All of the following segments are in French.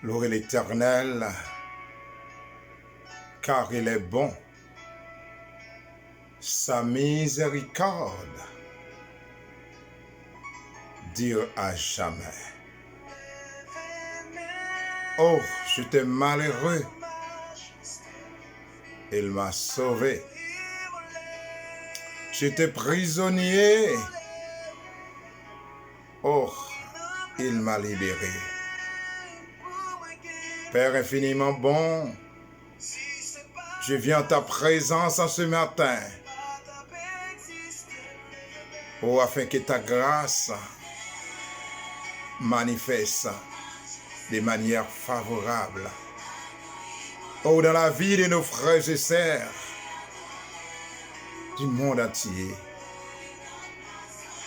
Louez l'Éternel, car il est bon. Sa miséricorde dure à jamais. Oh, j'étais malheureux. Il m'a sauvé. J'étais prisonnier. Oh, il m'a libéré. Père infiniment bon, je viens en ta présence en ce matin. Oh, afin que ta grâce manifeste de manière favorable. Oh, dans la vie de nos frères et sœurs du monde entier.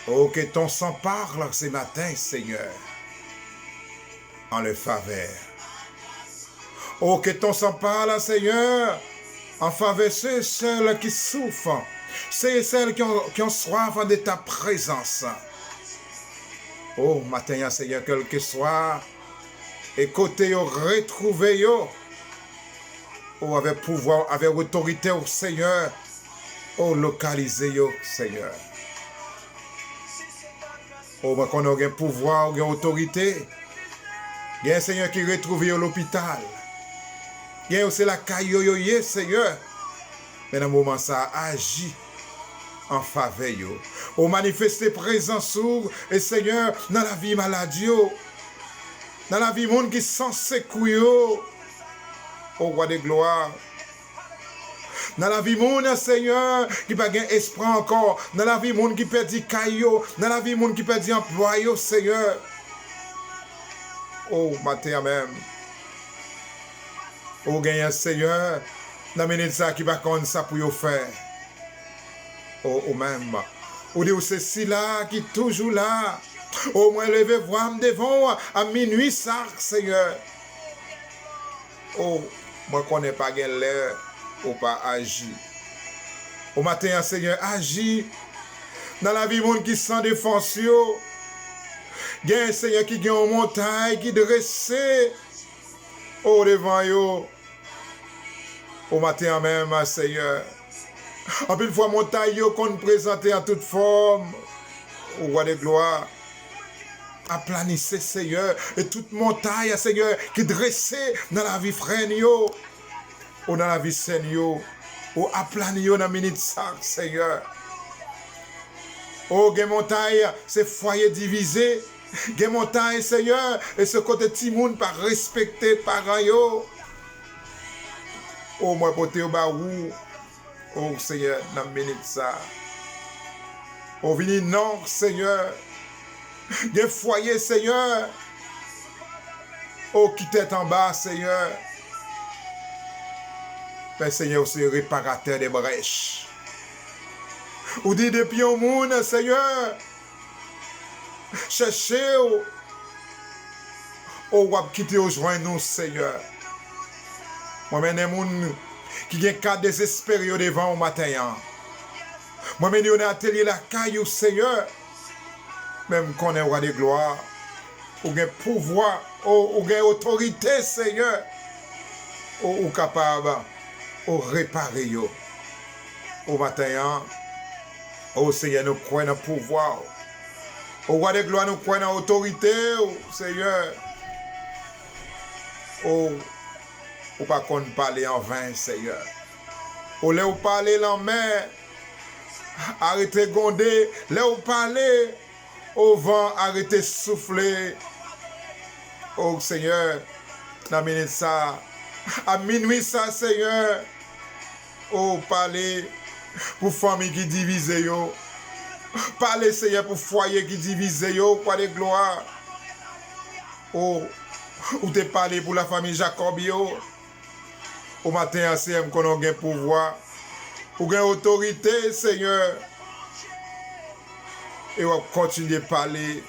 Oh, que ton sang parle ce matin, Seigneur, en leur faveur. Oh, que ton sang parle, Seigneur, en faveur de ceux et celles qui souffrent, ceux et celles qui ont soif de ta présence. Oh, matin, Seigneur, quel que soit, et côté, retrouver, oh, avec pouvoir, avec autorité, oh Seigneur, oh, localiser, Seigneur. Oh, mais qu'on a un pouvoir, une autorité, il y a un Seigneur qui retrouve l'hôpital. Il y a aussi la caille, Seigneur. Mais dans le moment, ça agit en faveur. Oh, manifester présence, et Seigneur, dans la vie maladie, dans la vie monde qui sont secoués, au roi de gloire. Dans la vie monde, Seigneur, qui n'a pas d'esprit encore. Dans la vie monde qui perd caillou. Dans la vie monde qui perd emploi, Seigneur. Oh, matin même. Oh, gagnant, Seigneur, dans la minute ça qui va comme ça pour vous faire. Oh, même. Ou dit, c'est si là, qui est toujours là. Au moins, levez voir devant à minuit, ça, Seigneur. Oh, moi, je ne connais pas l'heure ou pas agir. Au matin, Seigneur, agis dans la vie monde qui sans défense. Il y a un Seigneur qui a une montagne qui dressé au devant yo. Au matin même, Seigneur. En plus, fois montagne qu'on présente en toute forme. Au roi de gloire. Aplanissez, Seigneur, et toute montagne, Seigneur, qui dressée dans la vie frère, ou dans la vie Seigneur, ou aplanissez dans la minute ça, Seigneur. Oh, les montagnes, c'est foyer divisé. Les montagnes, Seigneur, et ce côté timoun pas respecté par yo. Oh, moi, poté au barou. Oh, Seigneur, dans la minute ça. Oh, vini non, Seigneur. Des foyers, Seigneur. Oh, qui t'est en bas, Seigneur. Père Seigneur, c'est réparateur des brèches. Ou dit depuis au monde, Seigneur. Cherchez, ou quitter au joint nous, Seigneur. Moi-même, les gens qui ont cas désespérés devant au matin. Moi-même, on a atelier la caille, Seigneur. Même qu'on est roi de gloire, ou un pouvoir, ou une autorité, Seigneur, ou capable, ou réparer, au matin, au Seigneur, nous croyons dans le pouvoir, au roi de gloire, nous croyons dans l'autorité, Seigneur, ou pas qu'on parle en vain, Seigneur, ou là, ou parler en main, arrêtez de gronder, là, ou parler, au vent, arrêtez de souffler. Oh Seigneur, dans minute ça, à minuit ça, Seigneur. Oh, parlez pour famille qui divise yo. Parlez, Seigneur, pour foyer qui divise yo, quoi de gloire. Oh, ou te parlé pour la famille Jacob yo. Au matin, Seigneur, qu'on a un pouvoir, ou une autorité, Seigneur. Et on va continuer à parler.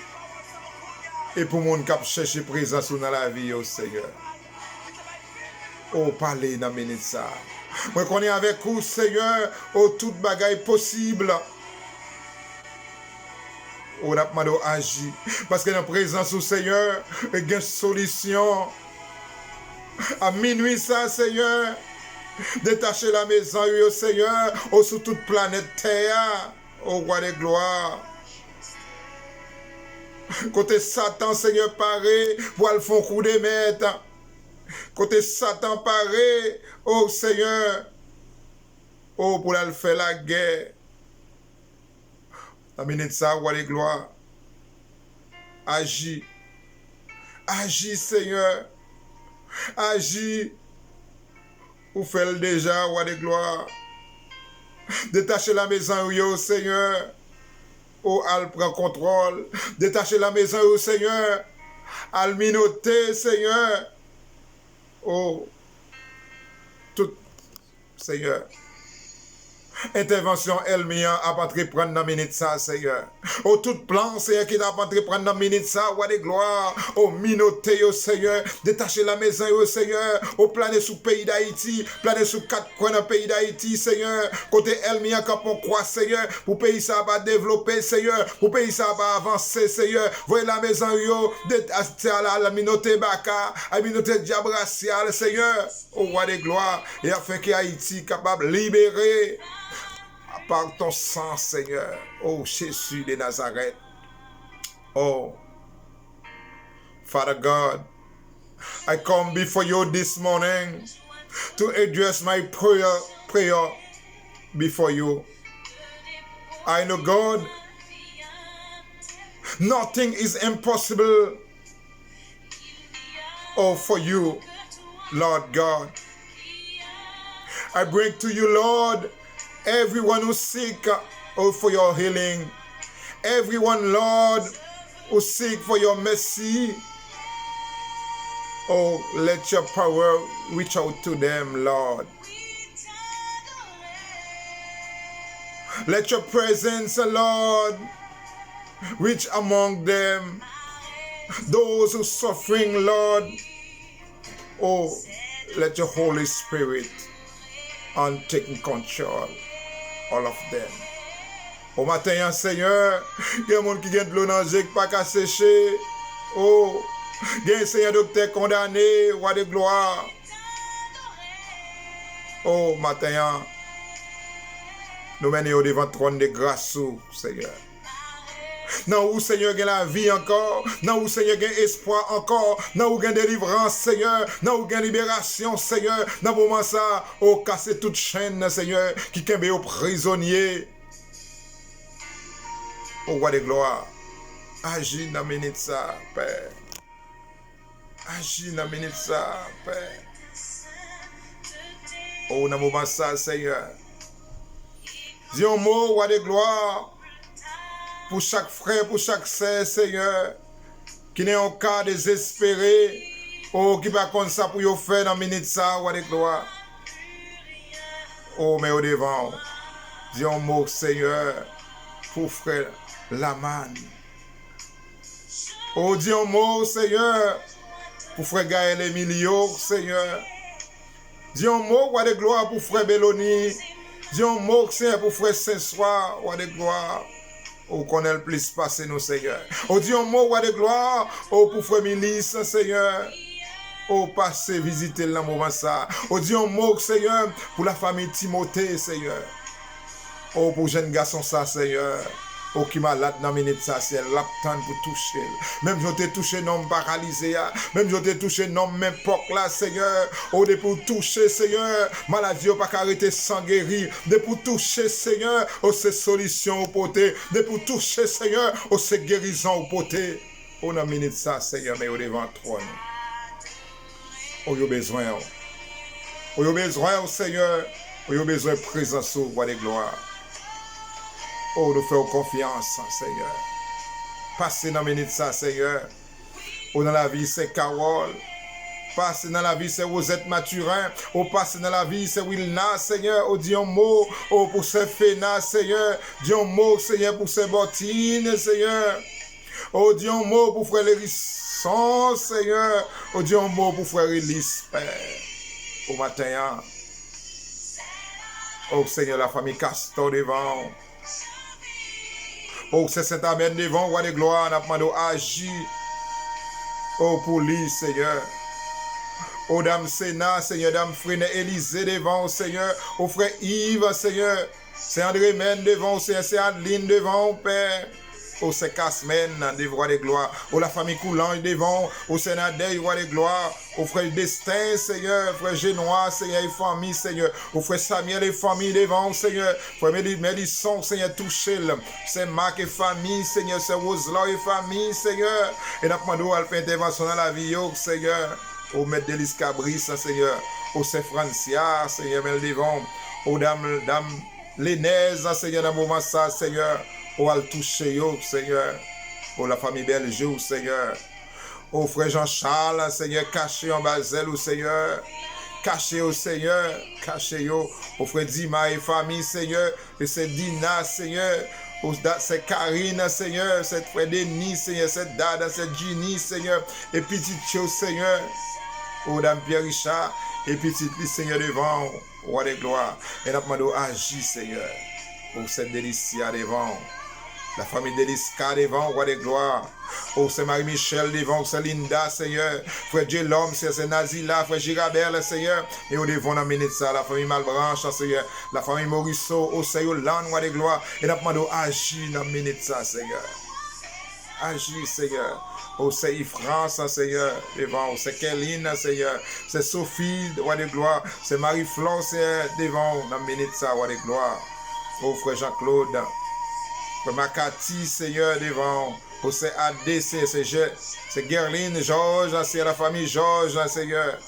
Et pour mon cap chercher présence dans la vie, oh Seigneur. Oh, parler dans minute ça. Moi, qu'on est avec vous, Seigneur, oh, toute bagaille possible. On a demandé agir. Parce que dans la présence du Seigneur, il y a une solution. À minuit, ça, Seigneur. Détacher la maison, yo, Seigneur, oh, sur toute planète Terre. Oh, roi de gloire. Côté Satan, Seigneur, paré, pour le fond coup de maître. Côté Satan, paré, oh, Seigneur, oh, pour le faire la guerre. La minute ça, roi de gloire. Agis. Agis, Seigneur. Agis. Ou fait déjà, roi de gloire. Détachez la maison, yo, Seigneur. Oh, al prend contrôle. Détachez la maison, yo, Seigneur. Al minoter, Seigneur. Oh, tout, Seigneur. Intervention Elmia a pas prendre dans minute ça, Seigneur. Oh, tout plan, Seigneur, qui n'a pas prendre dans minute ça, roi de gloire. Oh, minoté, oh, Seigneur. Détacher la maison, oh, Seigneur. Oh, planer sous le pays d'Haïti. Planer sous 4 coins dans le pays d'Haïti, Seigneur. Côté Elmia, quand on croit, Seigneur. Pour pays ça va développer, Seigneur. Pour pays ça va avancer, Seigneur. Voyez la maison, yo. Détacher la minoté Baka. La minoté diabraciale, Seigneur. Oh, roi de gloire. Et afin que Haïti capable de libérer. Par ton sang, Seigneur. Oh, Jésus de Nazareth. Oh, Father God, I come before you this morning to address my prayer before you. I know, God, nothing is impossible. Oh, for you, Lord God. I bring to you, Lord, everyone who's sick, oh, for your healing. Everyone, Lord, who's sick for your mercy. Oh, let your power reach out to them, Lord. Let your presence, Lord, reach among them. Those who are suffering, Lord. Oh, let your Holy Spirit take control. All of them. Au matin, Seigneur, il y a des gens qui ont de l'eau dans le pas qu'à sécher. Oh, il y a un Seigneur docteur condamné, roi de gloire. Oh, matin, nous menons devant le trône de grâce, Seigneur. Non, où Seigneur, il y a la vie encore. Non, où Seigneur, il y a espoir encore. Non, où il y a délivrance, Seigneur. Non, où il y a libération, Seigneur. Dans le moment ça, oh, casser toute chaîne, Seigneur, qui est aux prisonniers. Oh, roi de gloire, agis dans la minute ça, Père. Agis dans la minute ça, Père. Oh, dans le moment ça, Seigneur. Dis un mot, roi de gloire. Pour chaque frère, pour chaque sœur, Seigneur, qui n'est en cas désespéré, oh, qui va comme ça pour y faire dans la minute ça, roi de gloire. Oh, mais au devant, dis un mot, Seigneur, pour frère Laman. Oh, dis un mot, Seigneur, pour frère Gaël Emilio, Seigneur. Dis un mot, roi de gloire, pour frère Belloni. Dis un mot, Seigneur, pour frère Saint-Soir, roi de gloire. Oh, qu'on ait le plus passé, nous, Seigneur. Oh, dis un mot, roi de gloire. Oh, pour frère Milice, Seigneur. Oh, passez, visiter le moment ça. Oh, dis un mot, Seigneur, pour la famille Timothée, Seigneur. Oh, pour jeune garçon ça, Seigneur. Oh, qui malade dans la minute ça, c'est l'aptane pour toucher. Même je t'ai touché non paralysé. Même je t'ai touché non même porc là, Seigneur. Oh, de pour toucher, Seigneur. Maladie ou pas arrêter sans guérir. De pour toucher, Seigneur. Oh, c'est solution au poté. De pour toucher, Seigneur. Oh, c'est guérison au poté. Oh, dans la minute ça, Seigneur, mais au devant trône. Oh, il y a besoin. Oh, il y a besoin, Seigneur. Oh, il y a besoin de présence au roi de gloire. Oh, nous faisons confiance, Seigneur. Passez dans la minute ça, Seigneur. Oh, dans la vie, c'est Carole. Passez dans la vie, c'est Rosette Mathurin. Oh, passez dans la vie, c'est Wilna, Seigneur. Oh, dis un mot. Oh, pour ce Féna, Seigneur. Dis un mot, Seigneur, pour ce Bottine, Seigneur. Oh, dis un mot pour frère Lérisson, Seigneur. Oh, dis un mot pour frère Élise, Père. Au matin, oh, Seigneur, la famille Castor devant. Oh, c'est Saint-Amen devant, roi de gloire, n'a pas demandé agir. Oh, pour lui, Seigneur. Ô Dame Sénat, Seigneur, Dame Frère Élisée devant, Seigneur. Ô Frère Yves, Seigneur. C'est André Men devant, Seigneur. C'est Adeline devant, Père. Ô c'est Casmen, des rois de gloire. Ô la famille Coulange devant. Ô Sénadé, roi de gloire. Ô Frère Destin, Seigneur. Frère Génois, Seigneur, et famille, Seigneur. Ô Frère Samuel et famille devant, Seigneur. Frère Mélisson, Seigneur, touchez-le. C'est Marc et famille, Seigneur. C'est Roselot et famille, Seigneur. Et nous demandons à faire intervention dans la vie, Seigneur. Ô Maître Delis Cabris, Seigneur. Ô c'est Francia, Seigneur, mais devant. Ô Dame Lénez, Seigneur, dans le moment ça, Seigneur. Ô al toucher, Seigneur. Ô la famille Belge, Seigneur. Ô frère Jean-Charles, Seigneur, caché en Basel, Seigneur. Caché au Seigneur. Caché, ô frère Dima et famille, Seigneur. Et c'est Dina, Seigneur. C'est Karine, Seigneur. C'est frère Denis, Seigneur. C'est Dada, c'est Ginny, Seigneur. Et petit Tio, Seigneur. Ô Dame Pierre Richard. Et petit Seigneur devant. Roi de gloire. Et nous demandons agir, Seigneur. Ô c'est Délicia devant. La famille d'Eliska devant, roi de gloire. Oh, c'est Marie-Michel devant, c'est Linda, Seigneur. Frère Djelom, c'est Nazila, frère Girabel, Seigneur. Et au devant, dans ça, la famille Malbranche, Seigneur. La famille Morisseau, oh, c'est Yolande, roi de gloire. Et nous demandons agir dans ça, Seigneur. Agis, Seigneur. Oh, c'est Yves-France, Seigneur, devant. Oh, c'est Kéline, Seigneur. C'est Sophie, roi de gloire. C'est Marie-Flore, Seigneur, devant, dans ça, roi de gloire. Oh, frère Jean-Claude. Frère Makati, Seigneur, devant. Oh, c'est ADC, c'est Gerline, Georges, c'est la famille Georges, Seigneur.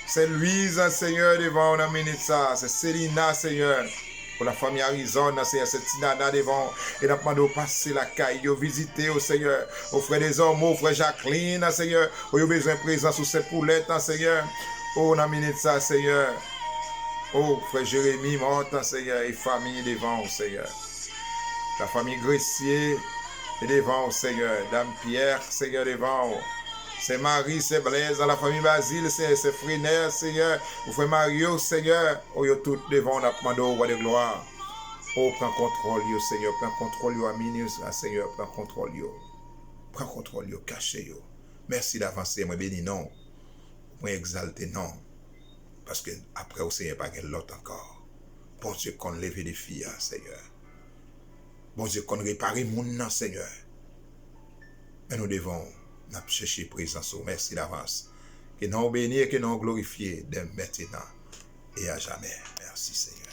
C'est Louise, Seigneur, devant, on a mené ça. C'est Célina, Seigneur. Pour la famille Arizona, Seigneur, c'est Tinada devant. Et nous demandons de passer la caille, de visiter, au Seigneur. Au frère des hommes, au frère Jacqueline, Seigneur. Au besoin de présence sur ces poulettes, Seigneur. Oh, on a mené ça, Seigneur. Oh, frère Jérémie, mort, Seigneur, et famille devant, Seigneur. La famille Gressier est devant, Seigneur. Dame Pierre, Seigneur, devant. C'est Marie, c'est Blaise. La famille Basile, c'est Friner, Seigneur. Vous frère Mario, Seigneur. Oh, yo tout devant, on a demandé au roi de gloire. Oh, prends contrôle, yo, Seigneur. Prends contrôle, yo, Aminus, Seigneur. Prends contrôle, yo. Prends contrôle, yo, caché, yo. Merci d'avancer, moi, béni, non. Moi, exalté, non. Parce que après, au Seigneur, pas l'autre encore. Bon Dieu, qu'on lève des filles, Seigneur. Bon Dieu, qu'on répare mon nom, Seigneur. Mais nous devons chercher présence. Merci d'avance. Que nous bénir, que nous glorifier dès maintenant et à jamais. Merci, Seigneur.